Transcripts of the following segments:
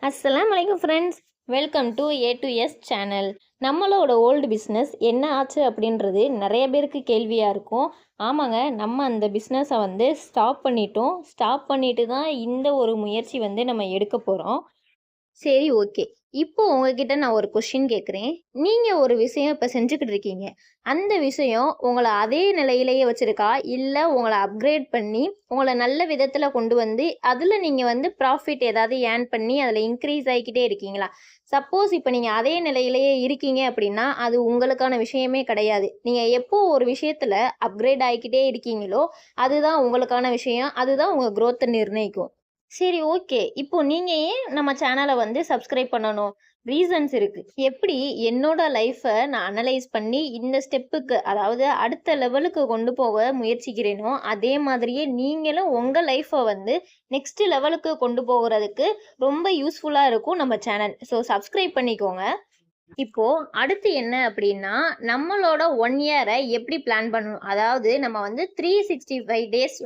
அஸ்ஸலாமு அலைக்கும் friends, welcome to A to S channel. நம்மளோட ஓல்டு பிஸ்னஸ் என்ன ஆச்சு அப்படின்றது நிறைய பேருக்கு கேள்வியாக இருக்கும். ஆமாங்க, நம்ம அந்த பிஸ்னஸை ஸ்டாப் பண்ணிட்டு தான் இந்த ஒரு முயற்சி நம்ம எடுக்க போகிறோம். சரி, ஓகே. இப்போ உங்ககிட்ட நான் ஒரு கொஸ்டின் கேட்குறேன். நீங்க ஒரு விஷயம் இப்ப செஞ்சுக்கிட்டு இருக்கீங்க. அந்த விஷயம் உங்கள அதே நிலையிலேயே வச்சிருக்கா? இல்ல உங்கள அப்கிரேட் பண்ணி, உங்கள நல்ல விதத்துல கொண்டு வந்து, அதுல நீங்க ப்ராஃபிட் ஏதாவது ஏர்ன் பண்ணி, அதுல இன்க்ரீஸ் ஆயிக்கிட்டே இருக்கீங்களா? சப்போஸ் இப்ப நீங்க அதே நிலையிலேயே இருக்கீங்க அப்படின்னா, அது உங்களுக்கான விஷயமே கிடையாது. நீங்க எப்போ ஒரு விஷயத்துல அப்கிரேட் ஆயிக்கிட்டே இருக்கீங்களோ, அதுதான் உங்களுக்கான விஷயம். அதுதான் உங்க குரோத்த நிர்ணயிக்கும். சரி, ஓகே. இப்போ நீங்க ஏன் நம்ம சேனல சப்ஸ்கிரைப் பண்ணணும்? ரீசன்ஸ் இருக்கு. எப்படி என்னோட லைஃப்ப நான் அனலைஸ் பண்ணி இந்த ஸ்டெப்புக்கு, அதாவது அடுத்த லெவலுக்கு கொண்டு போக முயற்சிக்கிறேனோ, அதே மாதிரியே நீங்களும் உங்க லைஃப்ப நெக்ஸ்ட் லெவலுக்கு கொண்டு போகுறதுக்கு ரொம்ப யூஸ்ஃபுல்லா இருக்கும் நம்ம சேனல். ஸோ சப்ஸ்கிரைப் பண்ணிக்கோங்க. இப்போ அடுத்து என்ன அப்படின்னா, நம்மளோட 1 இயரை எப்படி பிளான் பண்ணணும்? அதாவது நம்ம 365 டேஸ்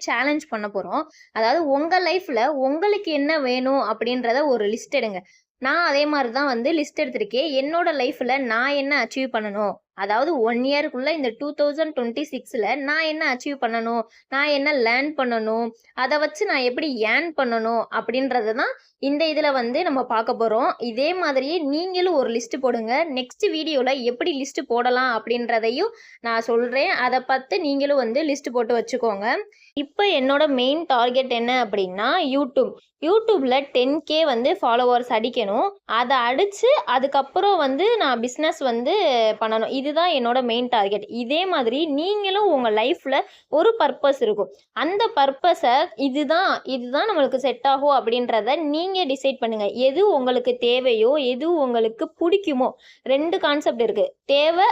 சேலஞ்ச் பண்ண போறோம். அதாவது உங்க லைஃப்ல உங்களுக்கு என்ன வேணும் அப்படின்றத ஒரு லிஸ்ட் எடுங்க. நான் அதே மாரி தான் லிஸ்ட் எடுத்திருக்கேன். என்னோட லைஃப்ல நான் என்ன அச்சீவ் பண்ணணும்? அதாவது 1 இயர்க்குள்ள இந்த 2026ல நான் என்ன அச்சீவ் பண்ணணும்? நான் என்ன லேர்ன் பண்ணணும்? அத வச்சு நான் எப்படி ஏர்ன் பண்ணணும்? அப்படின்றத தான் இந்த இதுல நம்ம பார்க்க போறோம். இதே மாதிரியே நீங்களும் ஒரு லிஸ்ட் போடுங்க. நெக்ஸ்ட் வீடியோல எப்படி லிஸ்ட் போடலாம் அப்படின்றதையும் நான் சொல்றேன். அத பார்த்து நீங்களும் லிஸ்ட் போட்டு வச்சுக்கோங்க. இப்ப என்னோட மெயின் டார்கெட் என்ன அப்படின்னா, யூடியூப்ல 10K ஃபாலோவர்ஸ் அடிக்கணும். அத அடிச்சு அதுக்கப்புறம் நான் பிசினஸ் பண்ணணும். இதுதான் என்னோட மெயின் டார்கெட். இதே மாதிரி நீங்களும் உங்க லைஃப்ல ஒரு பர்பஸ் இருக்கும். அந்த பர்பஸ இதுதான் நம்மளுக்கு செட் ஆகும் அப்படின்றத நீங்க டிசைட் பண்ணுங்க. எது உங்களுக்கு தேவையோ, எது உங்களுக்கு பிடிக்குமோ, 2 கான்செப்ட் இருக்கு. தேவை,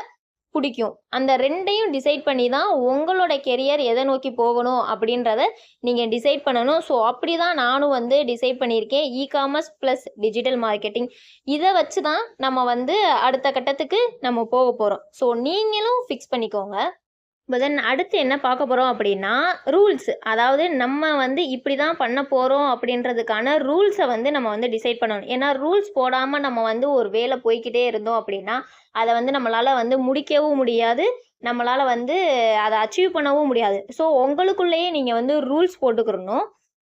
பிடிக்கும். அந்த 2யும் டிசைட் பண்ணி தான் உங்களோட கெரியர் எதை நோக்கி போகணும் அப்படின்றத நீங்க டிசைட் பண்ணணும். ஸோ அப்படிதான் நானும் டிசைட் பண்ணியிருக்கேன். இ-காமர்ஸ் ப்ளஸ் டிஜிட்டல் மார்க்கெட்டிங் இதை வச்சு தான் நம்ம அடுத்த கட்டத்துக்கு நம்ம போக போறோம். ஸோ நீங்களும் ஃபிக்ஸ் பண்ணிக்கோங்க. தென் அடுத்து என்ன பார்க்க போகிறோம் அப்படின்னா, ரூல்ஸ். அதாவது நம்ம இப்படி தான் பண்ண போகிறோம் அப்படின்றதுக்கான ரூல்ஸை நம்ம டிசைட் பண்ணணும். ஏன்னா ரூல்ஸ் போடாமல் நம்ம ஒரு வேலை போய்க்கிட்டே இருந்தோம் அப்படின்னா, அதை நம்மளால் முடிக்கவும் முடியாது. நம்மளால் அதை அச்சீவ் பண்ணவும் முடியாது. ஸோ உங்களுக்குள்ளேயே நீங்கள் ரூல்ஸ் போட்டுக்கிறணும்.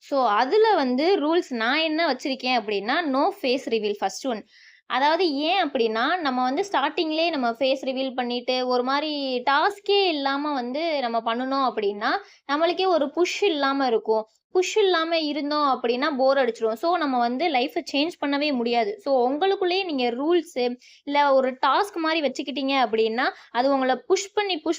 ஸோ அதில் ரூல்ஸ் நான் என்ன வச்சுருக்கேன் அப்படின்னா, no face reveal first one. அதாவது ஏன் அப்படின்னா, நம்ம ஸ்டார்ட்டிங்லேயே நம்ம ஃபேஸ் ரிவீல் பண்ணிட்டு, ஒரு மாரி டாஸ்க்கே இல்லாம நம்ம பண்ணுனோம் அப்படின்னா, நம்மளுக்கே ஒரு புஷ் இல்லாம இருக்கும். புஷ் இல்லாம இருந்தோம் அப்படின்னா போர் அடிச்சுரும். ஸோ நம்ம லைஃப்ப சேஞ்ச் பண்ணவே முடியாது. ஸோ உங்களுக்குள்ளேயே நீங்க ரூல்ஸு, இல்ல ஒரு டாஸ்க் மாரி வச்சுக்கிட்டீங்க அப்படின்னா, அது உங்கள புஷ்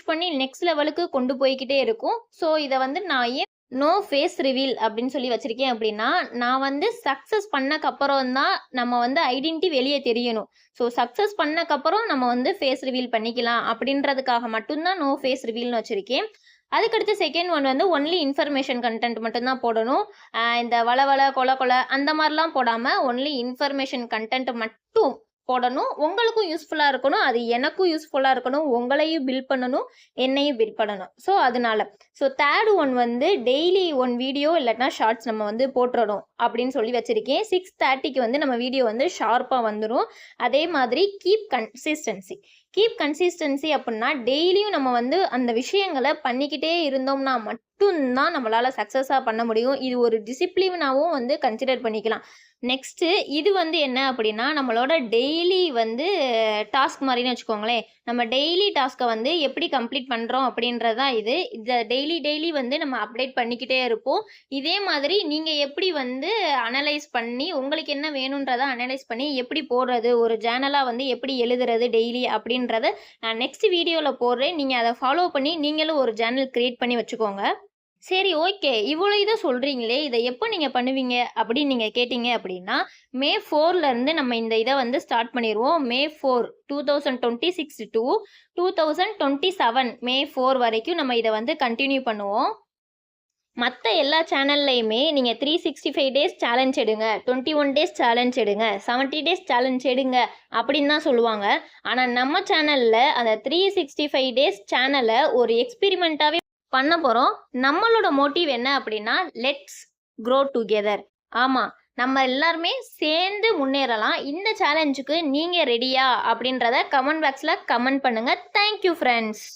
பண்ணி நெக்ஸ்ட் லெவலுக்கு கொண்டு போய்க்கிட்டே இருக்கும். ஸோ இத நான் ஏன் நோ ஃபேஸ் ரிவீல் அப்படின்னு சொல்லி வச்சிருக்கேன் அப்படின்னா, நான் சக்ஸஸ் பண்ணக்கப்புறம் தான் நம்ம ஐடென்டிட்டி வெளியே தெரியணும். ஸோ சக்ஸஸ் பண்ணக்கப்புறம் நம்ம ஃபேஸ் ரிவீல் பண்ணிக்கலாம் அப்படின்றதுக்காக மட்டும்தான் நோ ஃபேஸ் ரிவீல்னு வச்சிருக்கேன். அதுக்கடுத்து second one only information content மட்டும்தான் போடணும். இந்த வள கொல அந்த மாதிரிலாம் போடாமல் ஒன்லி இன்ஃபர்மேஷன் கண்டென்ட் மட்டும் போடணும். உங்களுக்கும் யூஸ்ஃபுல்லாக இருக்கணும், அது எனக்கும் யூஸ்ஃபுல்லாக இருக்கணும், உங்களையும் பில்ட் பண்ணணும், என்னையும் பில்ட் பண்ணணும். ஸோ அதனால தேர்ட் ஒன் டெய்லி 1 வீடியோ இல்லைன்னா ஷார்ட்ஸ் நம்ம போட்டுறணும் அப்படின்னு சொல்லி வச்சுருக்கேன். 6:30க்கு நம்ம வீடியோ ஷார்ப்பாக வந்துடும். அதே மாதிரி கீப் கன்சிஸ்டன்சி அப்படின்னா டெய்லியும் நம்ம அந்த விஷயங்களை பண்ணிக்கிட்டே இருந்தோம்னா மட்டும்தான் நம்மளால் சக்ஸஸாக பண்ண முடியும். இது ஒரு டிசிப்ளினாகவும் கன்சிடர் பண்ணிக்கலாம். நெக்ஸ்ட்டு இது என்ன அப்படின்னா, நம்மளோட டெய்லி டாஸ்க் மாதிரின்னு வச்சுக்கோங்களேன். நம்ம டெய்லி டாஸ்க்கை எப்படி கம்ப்ளீட் பண்ணுறோம் அப்படின்றது தான் இது. இதை டெய்லி நம்ம அப்டேட் பண்ணிக்கிட்டே இருப்போம். இதே மாதிரி நீங்கள் எப்படி அனலைஸ் பண்ணி உங்களுக்கு என்ன வேணுன்றதை அனலைஸ் பண்ணி எப்படி போடுறது, ஒரு ஜேர்னலாக எப்படி எழுதுறது டெய்லி அப்படின்றத நான் நெக்ஸ்ட் வீடியோவில் போடுறேன். நீங்கள் அதை ஃபாலோ பண்ணி நீங்களும் ஒரு ஜேர்னல் க்ரியேட் பண்ணி வச்சுக்கோங்க. சரி, ஓகே. இவ்வளோ இதை சொல்கிறீங்களே, இதை எப்போ நீங்கள் பண்ணுவீங்க அப்படின்னு நீங்கள் கேட்டிங்க அப்படின்னா, மே 4லேருந்து நம்ம இந்த இதை ஸ்டார்ட் பண்ணிடுவோம். மே 4 2026 to 2027 மே 4 வரைக்கும் நம்ம இதை கண்டினியூ பண்ணுவோம். மற்ற எல்லா சேனல்லையுமே நீங்கள் 365 டேஸ் சேலஞ்ச் எடுங்க, 21 டேஸ் சேலஞ்ச் எடுங்க, 70 டேஸ் சேலஞ்ச் எடுங்க அப்படின்னு தான் சொல்லுவாங்க. ஆனால் நம்ம சேனலில் அந்த 365 டேஸ் சேனலை ஒரு எக்ஸ்பெரிமெண்ட்டாகவே பண்ண போகிறோம். நம்மளோட மோட்டிவ் என்ன அப்படின்னா, லெட்ஸ் க்ரோ டுகெதர். ஆமாம், நம்ம எல்லாருமே சேர்ந்து முன்னேறலாம். இந்த சேலஞ்சுக்கு நீங்கள் ரெடியா அப்படின்றத கமெண்ட் பாக்ஸில் கமெண்ட் பண்ணுங்கள். Thank you friends.